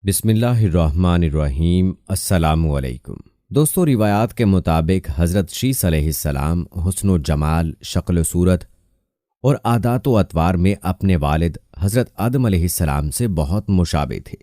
بسم اللہ الرحمن الرحیم۔ السلام علیکم دوستو، روایات کے مطابق حضرت شیث علیہ السلام حسن و جمال، شکل و صورت اور عادات و اطوار میں اپنے والد حضرت آدم علیہ السلام سے بہت مشابہ تھے۔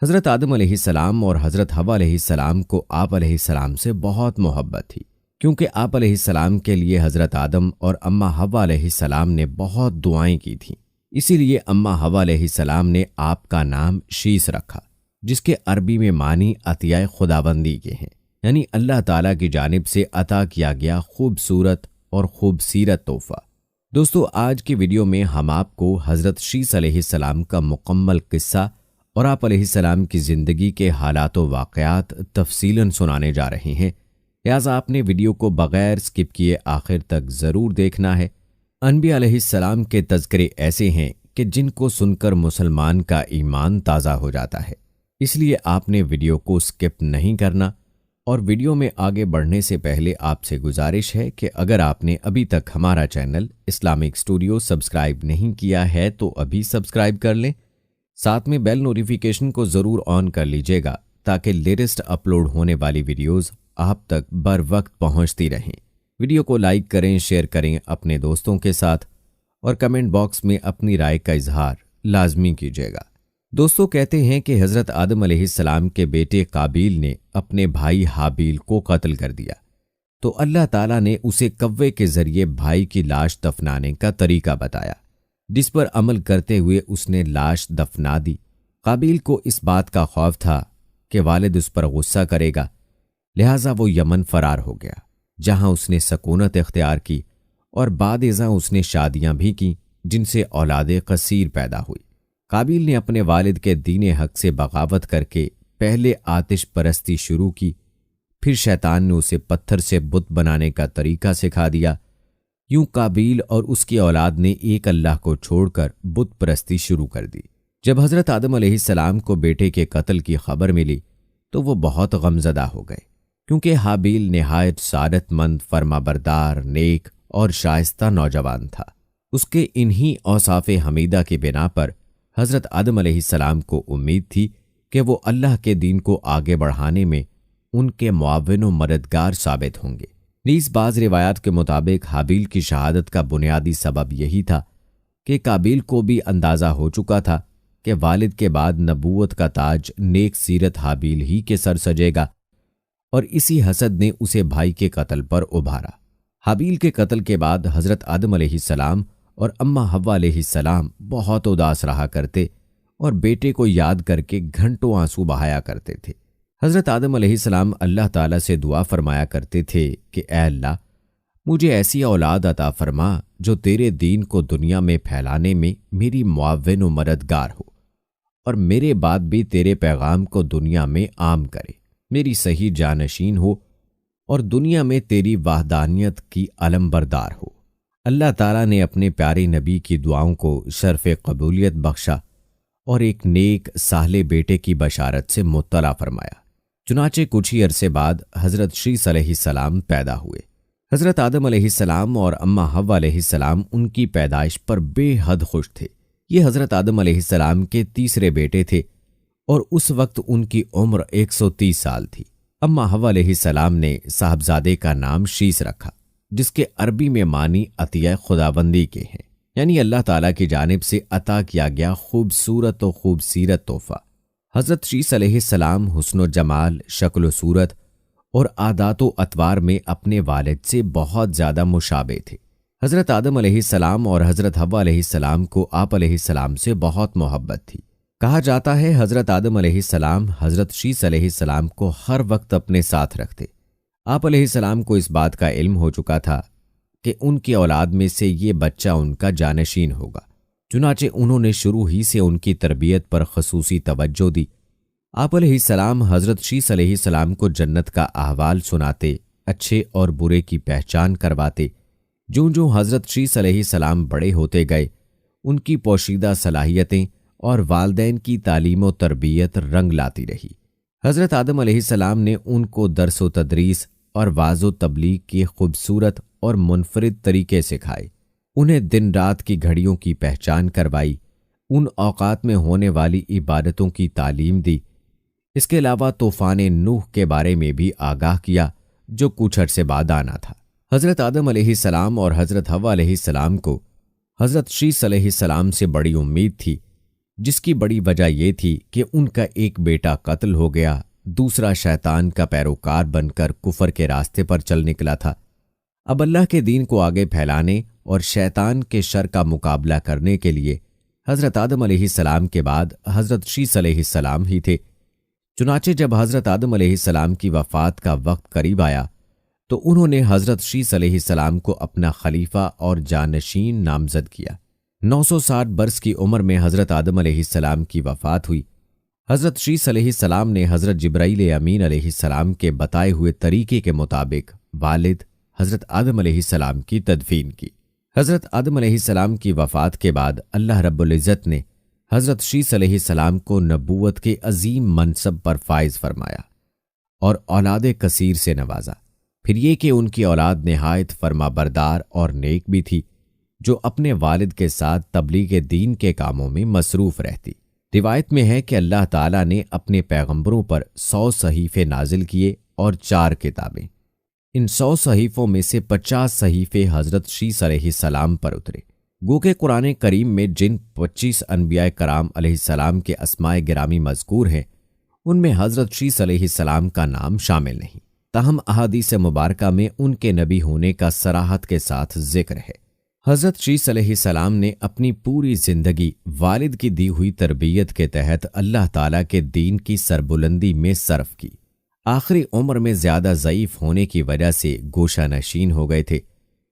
حضرت آدم علیہ السلام اور حضرت حوا علیہ السلام کو آپ علیہ السلام سے بہت محبت تھی، کیونکہ آپ علیہ السلام کے لیے حضرت آدم اور اماں حوا علیہ السلام نے بہت دعائیں کی تھیں۔ اسی لیے اماں حوا علیہ السلام نے آپ کا نام شیث رکھا، جس کے عربی میں معنی عطیہ خداوندی کے ہیں، یعنی اللہ تعالیٰ کی جانب سے عطا کیا گیا خوبصورت اور خوبصیرت تحفہ۔ دوستو، آج کی ویڈیو میں ہم آپ کو حضرت شیث علیہ السلام کا مکمل قصہ اور آپ علیہ السلام کی زندگی کے حالات و واقعات تفصیلاً سنانے جا رہے ہیں، لہٰذا آپ نے ویڈیو کو بغیر سکپ کیے آخر تک ضرور دیکھنا ہے۔ انبیاء علیہ السلام کے تذکرے ایسے ہیں کہ جن کو سن کر مسلمان کا ایمان تازہ ہو جاتا ہے، اس لیے آپ نے ویڈیو کو سکپ نہیں کرنا۔ اور ویڈیو میں آگے بڑھنے سے پہلے آپ سے گزارش ہے کہ اگر آپ نے ابھی تک ہمارا چینل اسلامک اسٹوڈیو سبسکرائب نہیں کیا ہے تو ابھی سبسکرائب کر لیں، ساتھ میں بیل نوٹیفیکیشن کو ضرور آن کر لیجئے گا تاکہ لیٹسٹ اپلوڈ ہونے والی ویڈیوز آپ تک بر وقت پہنچتی رہیں۔ ویڈیو کو لائک کریں، شیئر کریں اپنے دوستوں کے ساتھ، اور کمنٹ باکس میں اپنی رائے کا اظہار لازمی کیجیے گا۔ دوستو، کہتے ہیں کہ حضرت آدم علیہ السلام کے بیٹے قابیل نے اپنے بھائی حابیل کو قتل کر دیا، تو اللہ تعالیٰ نے اسے کوے کے ذریعے بھائی کی لاش دفنانے کا طریقہ بتایا، جس پر عمل کرتے ہوئے اس نے لاش دفنا دی۔ قابیل کو اس بات کا خوف تھا کہ والد اس پر غصہ کرے گا، لہٰذا وہ یمن فرار ہو گیا، جہاں اس نے سکونت اختیار کی، اور بعد ازاں اس نے شادیاں بھی کیں جن سے اولاد قصیر پیدا ہوئی۔ قابیل نے اپنے والد کے دین حق سے بغاوت کر کے پہلے آتش پرستی شروع کی، پھر شیطان نے اسے پتھر سے بت بنانے کا طریقہ سکھا دیا۔ یوں قابیل اور اس کی اولاد نے ایک اللہ کو چھوڑ کر بت پرستی شروع کر دی۔ جب حضرت آدم علیہ السلام کو بیٹے کے قتل کی خبر ملی تو وہ بہت غمزدہ ہو گئے، کیونکہ حابیل نہایت سعادت مند، فرما بردار، نیک اور شائستہ نوجوان تھا۔ اس کے انہی اوصاف حمیدہ کی بنا پر حضرت آدم علیہ السلام کو امید تھی کہ وہ اللہ کے دین کو آگے بڑھانے میں ان کے معاون و مددگار ثابت ہوں گے۔ نیز بعض روایات کے مطابق حابیل کی شہادت کا بنیادی سبب یہی تھا کہ قابیل کو بھی اندازہ ہو چکا تھا کہ والد کے بعد نبوت کا تاج نیک سیرت حابیل ہی کے سر سجے گا، اور اسی حسد نے اسے بھائی کے قتل پر ابھارا۔ حابیل کے قتل کے بعد حضرت آدم علیہ السلام اور اماں حوا علیہ السلام بہت اداس رہا کرتے اور بیٹے کو یاد کر کے گھنٹوں آنسو بہایا کرتے تھے۔ حضرت آدم علیہ السلام اللہ تعالیٰ سے دعا فرمایا کرتے تھے کہ اے اللہ، مجھے ایسی اولاد عطا فرما جو تیرے دین کو دنیا میں پھیلانے میں میری معاون و مددگار ہو، اور میرے بعد بھی تیرے پیغام کو دنیا میں عام کرے، میری صحیح جانشین ہو اور دنیا میں تیری وحدانیت کی علم بردار ہو۔ اللہ تعالیٰ نے اپنے پیارے نبی کی دعاؤں کو شرف قبولیت بخشا اور ایک نیک صالح بیٹے کی بشارت سے مطلع فرمایا۔ چنانچہ کچھ ہی عرصے بعد حضرت شیث علیہ السلام پیدا ہوئے۔ حضرت آدم علیہ السلام اور اماں حوا علیہ السلام ان کی پیدائش پر بے حد خوش تھے۔ یہ حضرت آدم علیہ السلام کے تیسرے بیٹے تھے اور اس وقت ان کی عمر 130 سال تھی۔ اماں حوا علیہ السلام نے صاحبزادے کا نام شیث رکھا، جس کے عربی میں معنی عطیہ خداوندی کے ہیں، یعنی اللہ تعالیٰ کی جانب سے عطا کیا گیا خوبصورت و خوبصیرت تحفہ۔ حضرت شیث علیہ السلام حسن و جمال، شکل و صورت اور عادات و اطوار میں اپنے والد سے بہت زیادہ مشابہ تھے۔ حضرت آدم علیہ السلام اور حضرت حوا علیہ السلام کو آپ علیہ السلام سے بہت محبت تھی۔ کہا جاتا ہے حضرت آدم علیہ السلام حضرت شیث علیہ السلام کو ہر وقت اپنے ساتھ رکھتے۔ آپ علیہ السلام کو اس بات کا علم ہو چکا تھا کہ ان کی اولاد میں سے یہ بچہ ان کا جانشین ہوگا، چنانچہ انہوں نے شروع ہی سے ان کی تربیت پر خصوصی توجہ دی۔ آپ علیہ السلام حضرت شیث علیہ السلام کو جنت کا احوال سناتے، اچھے اور برے کی پہچان کرواتے۔ جوں جوں حضرت شیث علیہ السلام بڑے ہوتے گئے، ان کی پوشیدہ صلاحیتیں اور والدین کی تعلیم و تربیت رنگ لاتی رہی۔ حضرت آدم علیہ السلام نے ان کو درس و تدریس اور واعظ و تبلیغ کے خوبصورت اور منفرد طریقے سکھائے، انہیں دن رات کی گھڑیوں کی پہچان کروائی، ان اوقات میں ہونے والی عبادتوں کی تعلیم دی اس کے علاوہ طوفان نوح کے بارے میں بھی آگاہ کیا جو کچھ عرصے بعد آنا تھا۔ حضرت آدم علیہ السلام اور حضرت حوا علیہ السلام کو حضرت شیث علیہ السلام سے بڑی امید تھی، جس کی بڑی وجہ یہ تھی کہ ان کا ایک بیٹا قتل ہو گیا، دوسرا شیطان کا پیروکار بن کر کفر کے راستے پر چل نکلا تھا۔ اب اللہ کے دین کو آگے پھیلانے اور شیطان کے شر کا مقابلہ کرنے کے لیے حضرت آدم علیہ السلام کے بعد حضرت شیث علیہ السلام ہی تھے۔ چنانچہ جب حضرت آدم علیہ السلام کی وفات کا وقت قریب آیا تو انہوں نے حضرت شیث علیہ السلام کو اپنا خلیفہ اور جانشین نامزد کیا۔ 960 برس کی عمر میں حضرت آدم علیہ السلام کی وفات ہوئی۔ حضرت شیث علیہ السلام نے حضرت جبرائیل امین علیہ السلام کے بتائے ہوئے طریقے کے مطابق والد حضرت آدم علیہ السلام کی تدفین کی۔ حضرت آدم علیہ السلام کی وفات کے بعد اللہ رب العزت نے حضرت شیث علیہ السلام کو نبوت کے عظیم منصب پر فائز فرمایا اور اولاد کثیر سے نوازا۔ پھر یہ کہ ان کی اولاد نہایت فرما بردار اور نیک بھی تھی، جو اپنے والد کے ساتھ تبلیغ دین کے کاموں میں مصروف رہتی۔ روایت میں ہے کہ اللہ تعالیٰ نے اپنے پیغمبروں پر 100 صحیفے نازل کیے اور 4 کتابیں۔ ان 100 صحیفوں میں سے 50 صحیفے حضرت شیث علیہ السلام پر اترے۔ گو کہ قرآن کریم میں جن 25 انبیاء کرام علیہ السلام کے اسماء گرامی مذکور ہیں، ان میں حضرت شیث علیہ السلام کا نام شامل نہیں، تاہم احادیث مبارکہ میں ان کے نبی ہونے کا صراحت کے ساتھ ذکر ہے۔ حضرت شیث علیہ السلام نے اپنی پوری زندگی والد کی دی ہوئی تربیت کے تحت اللہ تعالیٰ کے دین کی سربلندی میں صرف کی۔ آخری عمر میں زیادہ ضعیف ہونے کی وجہ سے گوشہ نشین ہو گئے تھے،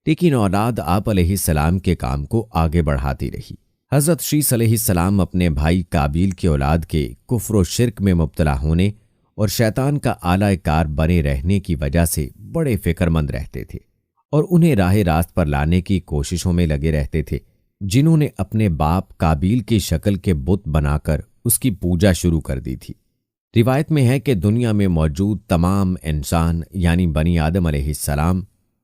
لیکن اولاد آپ علیہ السلام کے کام کو آگے بڑھاتی رہی۔ حضرت شیث علیہ السلام اپنے بھائی قابیل کی اولاد کے کفر و شرک میں مبتلا ہونے اور شیطان کا اعلی کار بنے رہنے کی وجہ سے بڑے فکر مند رہتے تھے اور انہیں راہ راست پر لانے کی کوششوں میں لگے رہتے تھے، جنہوں نے اپنے باپ قابیل کی شکل کے بت بنا کر اس کی پوجا شروع کر دی تھی۔ روایت میں ہے کہ دنیا میں موجود تمام انسان یعنی بنی آدم علیہ السلام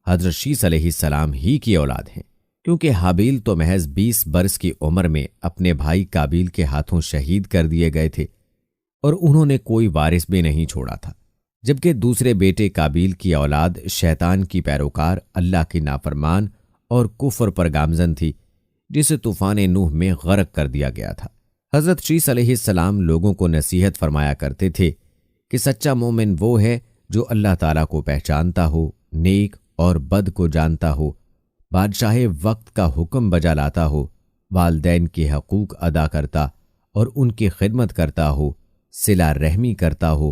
حضرت شیث علیہ السلام ہی کی اولاد ہیں، کیونکہ حابیل تو محض 20 برس کی عمر میں اپنے بھائی قابیل کے ہاتھوں شہید کر دیے گئے تھے اور انہوں نے کوئی وارث بھی نہیں چھوڑا تھا، جبکہ دوسرے بیٹے قابیل کی اولاد شیطان کی پیروکار، اللہ کی نافرمان اور کفر پر گامزن تھی، جسے طوفان نوح میں غرق کر دیا گیا تھا۔ حضرت شیث علیہ السلام لوگوں کو نصیحت فرمایا کرتے تھے کہ سچا مومن وہ ہے جو اللہ تعالیٰ کو پہچانتا ہو، نیک اور بد کو جانتا ہو، بادشاہ وقت کا حکم بجا لاتا ہو، والدین کے حقوق ادا کرتا اور ان کی خدمت کرتا ہو، صلہ رحمی کرتا ہو،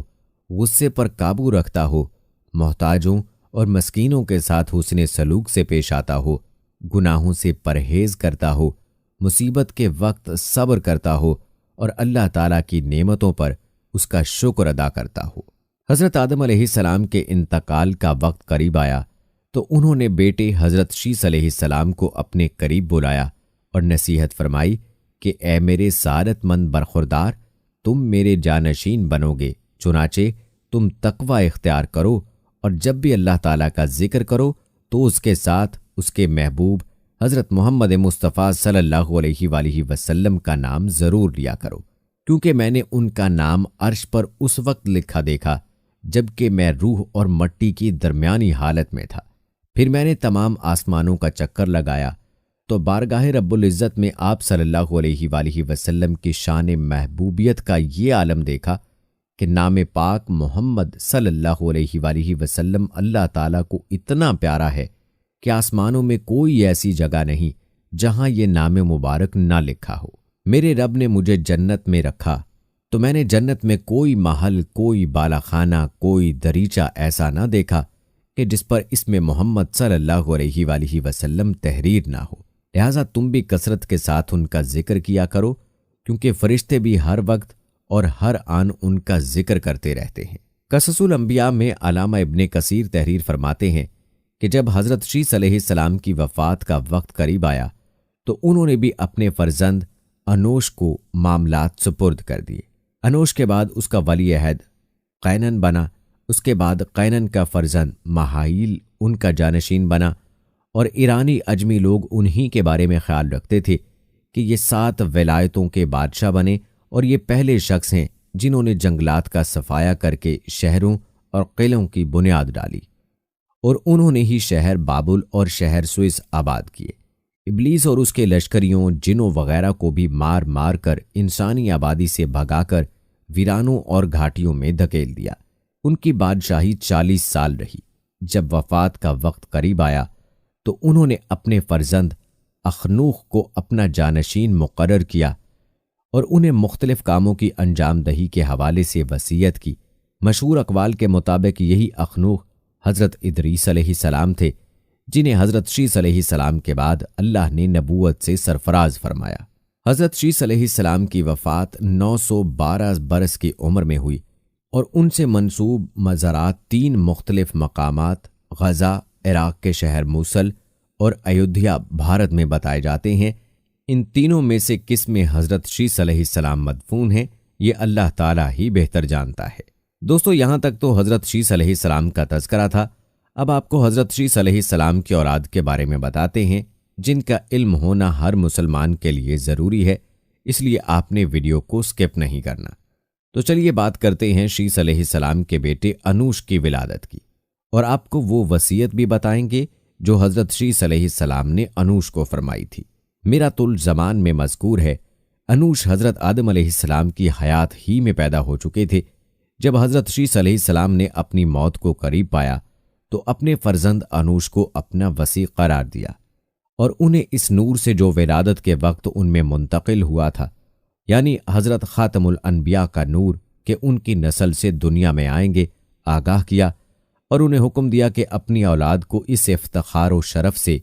غصے پر قابو رکھتا ہو، محتاجوں اور مسکینوں کے ساتھ حسن سلوک سے پیش آتا ہو، گناہوں سے پرہیز کرتا ہو، مصیبت کے وقت صبر کرتا ہو اور اللہ تعالیٰ کی نعمتوں پر اس کا شکر ادا کرتا ہو۔ حضرت آدم علیہ السلام کے انتقال کا وقت قریب آیا تو انہوں نے بیٹے حضرت شیث علیہ السلام کو اپنے قریب بلایا اور نصیحت فرمائی کہ اے میرے سعادت مند برخوردار، تم میرے جانشین بنو گے، چنانچہ تم تقوی اختیار کرو اور جب بھی اللہ تعالیٰ کا ذکر کرو تو اس کے ساتھ اس کے محبوب حضرت محمد مصطفیٰ صلی اللہ علیہ وآلہ وسلم کا نام ضرور لیا کرو، کیونکہ میں نے ان کا نام عرش پر اس وقت لکھا دیکھا جبکہ میں روح اور مٹی کی درمیانی حالت میں تھا۔ پھر میں نے تمام آسمانوں کا چکر لگایا تو بارگاہ رب العزت میں آپ صلی اللہ علیہ وآلہ وسلم کی شان محبوبیت کا یہ عالم دیکھا کہ نام پاک محمد صلی اللہ علیہ وآلہ وسلم اللہ تعالیٰ کو اتنا پیارا ہے کہ آسمانوں میں کوئی ایسی جگہ نہیں جہاں یہ نام مبارک نہ لکھا ہو۔ میرے رب نے مجھے جنت میں رکھا تو میں نے جنت میں کوئی محل، کوئی بالا خانہ، کوئی دریچہ ایسا نہ دیکھا کہ جس پر اسم محمد صلی اللہ علیہ وآلہ وسلم تحریر نہ ہو۔ لہٰذا تم بھی کثرت کے ساتھ ان کا ذکر کیا کرو، کیونکہ فرشتے بھی ہر وقت اور ہر آن ان کا ذکر کرتے رہتے ہیں۔ قصص الانبیاء میں علامہ ابن کثیر تحریر فرماتے ہیں کہ جب حضرت شیث علیہ السلام کی وفات کا وقت قریب آیا تو انہوں نے بھی اپنے فرزند انوش کو معاملات سپرد کر دیے۔ انوش کے بعد اس کا ولی عہد قینن بنا، اس کے بعد قینن کا فرزند مہائیل ان کا جانشین بنا، اور ایرانی اجمی لوگ انہی کے بارے میں خیال رکھتے تھے کہ یہ 7 ولایتوں کے بادشاہ بنے اور یہ پہلے شخص ہیں جنہوں نے جنگلات کا صفایا کر کے شہروں اور قلعوں کی بنیاد ڈالی، اور انہوں نے ہی شہر بابل اور شہر سوئس آباد کیے۔ ابلیس اور اس کے لشکریوں، جنوں وغیرہ کو بھی مار مار کر انسانی آبادی سے بھگا کر ویرانوں اور گھاٹیوں میں دھکیل دیا۔ ان کی بادشاہی 40 سال رہی۔ جب وفات کا وقت قریب آیا تو انہوں نے اپنے فرزند اخنوخ کو اپنا جانشین مقرر کیا اور انہیں مختلف کاموں کی انجام دہی کے حوالے سے وصیت کی۔ مشہور اقوال کے مطابق یہی اخنوخ حضرت ادریس علیہ السلام تھے، جنہیں حضرت شیس علیہ السلام کے بعد اللہ نے نبوت سے سرفراز فرمایا۔ حضرت شیس علیہ السلام کی وفات 912 برس کی عمر میں ہوئی، اور ان سے منسوب مزارات 3 مختلف مقامات غزہ، عراق کے شہر موصل اور ایودھیا بھارت میں بتائے جاتے ہیں۔ ان تینوں میں سے کس میں حضرت شیس علیہ السلام مدفون ہیں، یہ اللہ تعالیٰ ہی بہتر جانتا ہے۔ دوستو، یہاں تک تو حضرت شیس علیہ السلام کا تذکرہ تھا۔ اب آپ کو حضرت شیس علیہ السلام کی اولاد کے بارے میں بتاتے ہیں، جن کا علم ہونا ہر مسلمان کے لیے ضروری ہے، اس لیے آپ نے ویڈیو کو سکپ نہیں کرنا۔ تو چلیے بات کرتے ہیں شیس علیہ السلام کے بیٹے انوش کی ولادت کی، اور آپ کو وہ وصیت بھی بتائیں گے جو حضرت شیس علیہ السلام نے انوش کو فرمائی تھی۔ میرات الزمان میں مذکور ہے، انوش حضرت آدم علیہ السلام کی حیات ہی میں پیدا ہو چکے تھے۔ جب حضرت شیس علیہ السلام نے اپنی موت کو قریب پایا تو اپنے فرزند انوش کو اپنا وصی قرار دیا، اور انہیں اس نور سے جو ولادت کے وقت ان میں منتقل ہوا تھا، یعنی حضرت خاتم الانبیاء کا نور کہ ان کی نسل سے دنیا میں آئیں گے، آگاہ کیا، اور انہیں حکم دیا کہ اپنی اولاد کو اس افتخار و شرف سے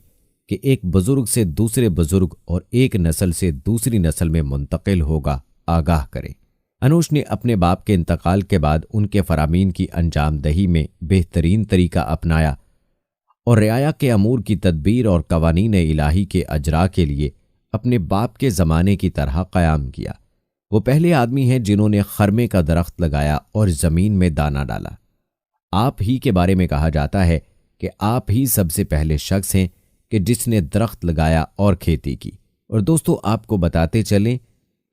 کہ ایک بزرگ سے دوسرے بزرگ اور ایک نسل سے دوسری نسل میں منتقل ہوگا، آگاہ کریں۔ انوش نے اپنے باپ کے انتقال کے بعد ان کے فرامین کی انجام دہی میں بہترین طریقہ اپنایا، اور رعایا کے امور کی تدبیر اور قوانین الہی کے اجرا کے لیے اپنے باپ کے زمانے کی طرح قیام کیا۔ وہ پہلے آدمی ہیں جنہوں نے خرمے کا درخت لگایا اور زمین میں دانہ ڈالا۔ آپ ہی کے بارے میں کہا جاتا ہے کہ آپ ہی سب سے پہلے شخص ہیں کہ جس نے درخت لگایا اور کھیتی کی۔ اور دوستو، آپ کو بتاتے چلیں،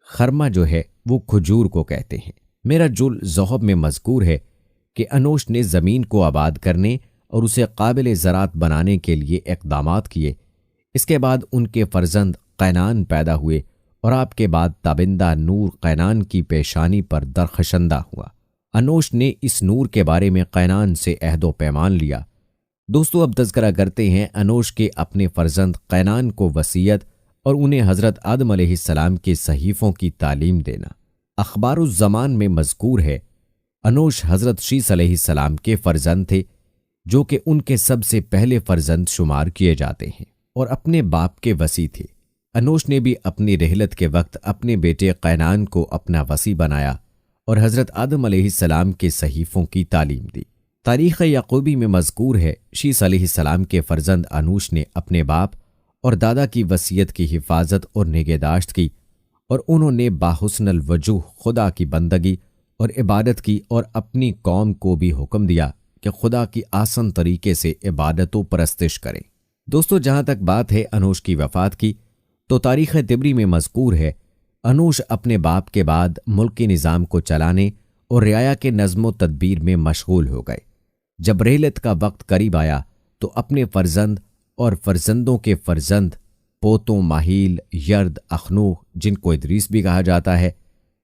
خرمہ جو ہے وہ کھجور کو کہتے ہیں۔ میرا جل ذہب میں مذکور ہے کہ انوش نے زمین کو آباد کرنے اور اسے قابل زراعت بنانے کے لیے اقدامات کیے۔ اس کے بعد ان کے فرزند قینان پیدا ہوئے، اور آپ کے بعد تابندہ نور قینان کی پیشانی پر درخشندہ ہوا۔ انوش نے اس نور کے بارے میں قینان سے عہد و پیمان لیا۔ دوستو، اب تذکرہ کرتے ہیں انوش کے اپنے فرزند قینان کو وصیت اور انہیں حضرت آدم علیہ السلام کے صحیفوں کی تعلیم دینا۔ اخبار الزمان میں مذکور ہے، انوش حضرت شیس علیہ السلام کے فرزند تھے، جو کہ ان کے سب سے پہلے فرزند شمار کیے جاتے ہیں، اور اپنے باپ کے وصی تھے۔ انوش نے بھی اپنی رحلت کے وقت اپنے بیٹے قینان کو اپنا وصی بنایا اور حضرت آدم علیہ السلام کے صحیفوں کی تعلیم دی۔ تاریخ یعقوبی میں مذکور ہے، شیس علیہ السلام کے فرزند انوش نے اپنے باپ اور دادا کی وصیت کی حفاظت اور نگہداشت کی، اور انہوں نے باحسن الوجوہ خدا کی بندگی اور عبادت کی، اور اپنی قوم کو بھی حکم دیا کہ خدا کی آسان طریقے سے عبادت و پرستش کریں۔ دوستو، جہاں تک بات ہے انوش کی وفات کی، تو تاریخ طبری میں مذکور ہے، انوش اپنے باپ کے بعد ملکی نظام کو چلانے اور رعایا کے نظم و تدبیر میں مشغول ہو گئے۔ جب رحلت کا وقت قریب آیا تو اپنے فرزند اور فرزندوں کے فرزند، پوتوں ماہیل، یرد، اخنوخ، جن کو ادریس بھی کہا جاتا ہے،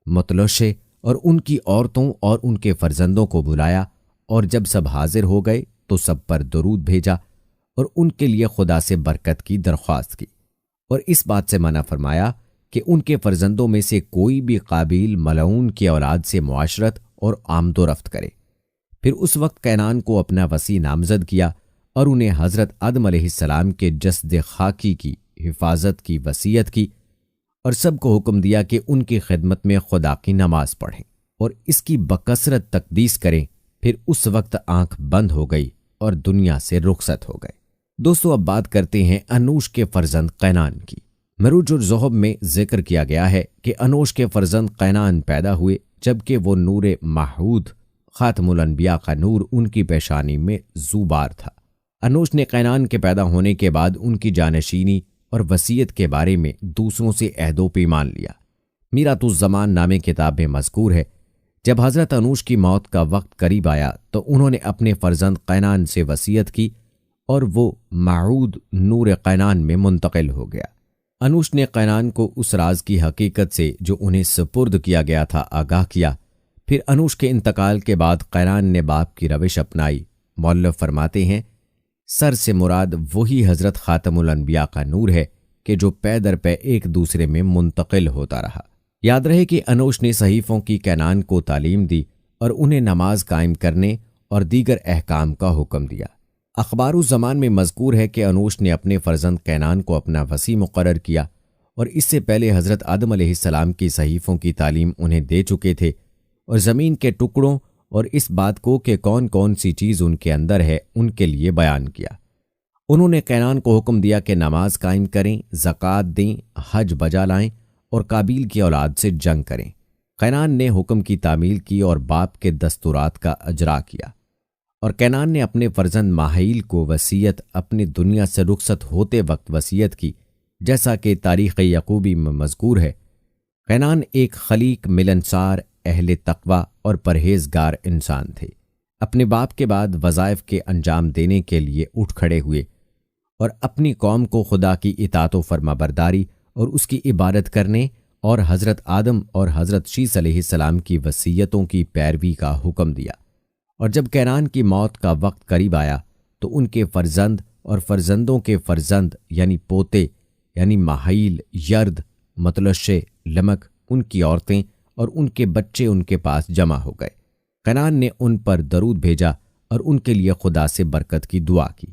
متلوشے، اور ان کی عورتوں اور ان کے فرزندوں کو بلایا، اور جب سب حاضر ہو گئے تو سب پر درود بھیجا اور ان کے لیے خدا سے برکت کی درخواست کی، اور اس بات سے منع فرمایا کہ ان کے فرزندوں میں سے کوئی بھی قابیل ملعون کی اولاد سے معاشرت اور آمد و رفت کرے۔ پھر اس وقت قینان کو اپنا وصی نامزد کیا اور انہیں حضرت آدم علیہ السلام کے جسد خاکی کی حفاظت کی وصیت کی، اور سب کو حکم دیا کہ ان کی خدمت میں خدا کی نماز پڑھیں اور اس کی بکثرت تقدیس کریں۔ پھر اس وقت آنکھ بند ہو گئی اور دنیا سے رخصت ہو گئے۔ دوستو، اب بات کرتے ہیں انوش کے فرزند قینان کی۔ مروج الذہب میں ذکر کیا گیا ہے کہ انوش کے فرزند قینان پیدا ہوئے، جبکہ وہ نور معہود خاتم الانبیاء کا نور ان کی پیشانی میں زوبار تھا۔ انوش نے قینان کے پیدا ہونے کے بعد ان کی جانشینی اور وصیت کے بارے میں دوسروں سے عہد و پیمان لیا۔ میرات الزمان نامے کتاب میں مذکور ہے، جب حضرت انوش کی موت کا وقت قریب آیا تو انہوں نے اپنے فرزند قینان سے وصیت کی اور وہ معود نور قینان میں منتقل ہو گیا۔ انوش نے قینان کو اس راز کی حقیقت سے جو انہیں سپرد کیا گیا تھا آگاہ کیا۔ پھر انوش کے انتقال کے بعد قینان نے باپ کی روش اپنائی۔ مؤلف فرماتے ہیں سر سے مراد وہی حضرت خاتم الانبیاء کا نور ہے کہ جو پے در پے ایک دوسرے میں منتقل ہوتا رہا۔ یاد رہے کہ انوش نے صحیفوں کی قینان کو تعلیم دی اور انہیں نماز قائم کرنے اور دیگر احکام کا حکم دیا۔ اخبار الزمان میں مذکور ہے کہ انوش نے اپنے فرزند قینان کو اپنا وصی مقرر کیا اور اس سے پہلے حضرت آدم علیہ السلام کی صحیفوں کی تعلیم انہیں دے چکے تھے اور زمین کے ٹکڑوں اور اس بات کو کہ کون کون سی چیز ان کے اندر ہے ان کے لیے بیان کیا۔ انہوں نے قینان کو حکم دیا کہ نماز قائم کریں، زکوٰۃ دیں، حج بجا لائیں اور قابیل کی اولاد سے جنگ کریں۔ قینان نے حکم کی تعمیل کی اور باپ کے دستورات کا اجرا کیا، اور قینان نے اپنے فرزند ماحیل کو وصیت اپنی دنیا سے رخصت ہوتے وقت وصیت کی، جیسا کہ تاریخ یعقوبی میں مذکور ہے۔ قینان ایک خلیق ملنسار، اہل تقوی اور پرہیزگار انسان تھے۔ اپنے باپ کے بعد وظائف کے انجام دینے کے لیے اٹھ کھڑے ہوئے اور اپنی قوم کو خدا کی اطاعت و فرما برداری اور اس کی عبادت کرنے اور حضرت آدم اور حضرت شیث علیہ السلام کی وصیتوں کی پیروی کا حکم دیا۔ اور جب قینان کی موت کا وقت قریب آیا تو ان کے فرزند اور فرزندوں کے فرزند یعنی پوتے یعنی ماحیل، یرد، متلشے، لمک، ان کی عورتیں اور ان کے بچے ان کے پاس جمع ہو گئے۔ قینان نے ان پر درود بھیجا اور ان کے لیے خدا سے برکت کی دعا کی۔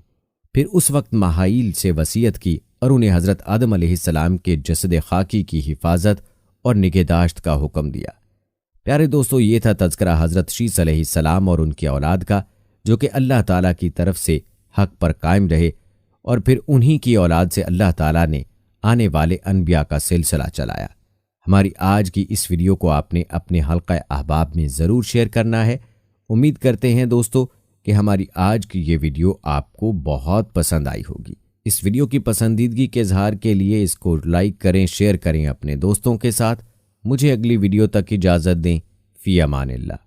پھر اس وقت ماحیل سے وصیت کی اور انہیں حضرت آدم علیہ السلام کے جسد خاکی کی حفاظت اور نگہداشت کا حکم دیا۔ پیارے دوستو، یہ تھا تذکرہ حضرت شیث علیہ السلام اور ان کی اولاد کا، جو کہ اللہ تعالیٰ کی طرف سے حق پر قائم رہے، اور پھر انہی کی اولاد سے اللہ تعالیٰ نے آنے والے انبیاء کا سلسلہ چلایا۔ ہماری آج کی اس ویڈیو کو آپ نے اپنے حلقہ احباب میں ضرور شیئر کرنا ہے۔ امید کرتے ہیں دوستو کہ ہماری آج کی یہ ویڈیو آپ کو بہت پسند آئی ہوگی۔ اس ویڈیو کی پسندیدگی کے اظہار کے لیے اس کو لائک کریں، شیئر کریں اپنے دوستوں کے ساتھ۔ مجھے اگلی ویڈیو تک اجازت دیں۔ فی امان اللہ۔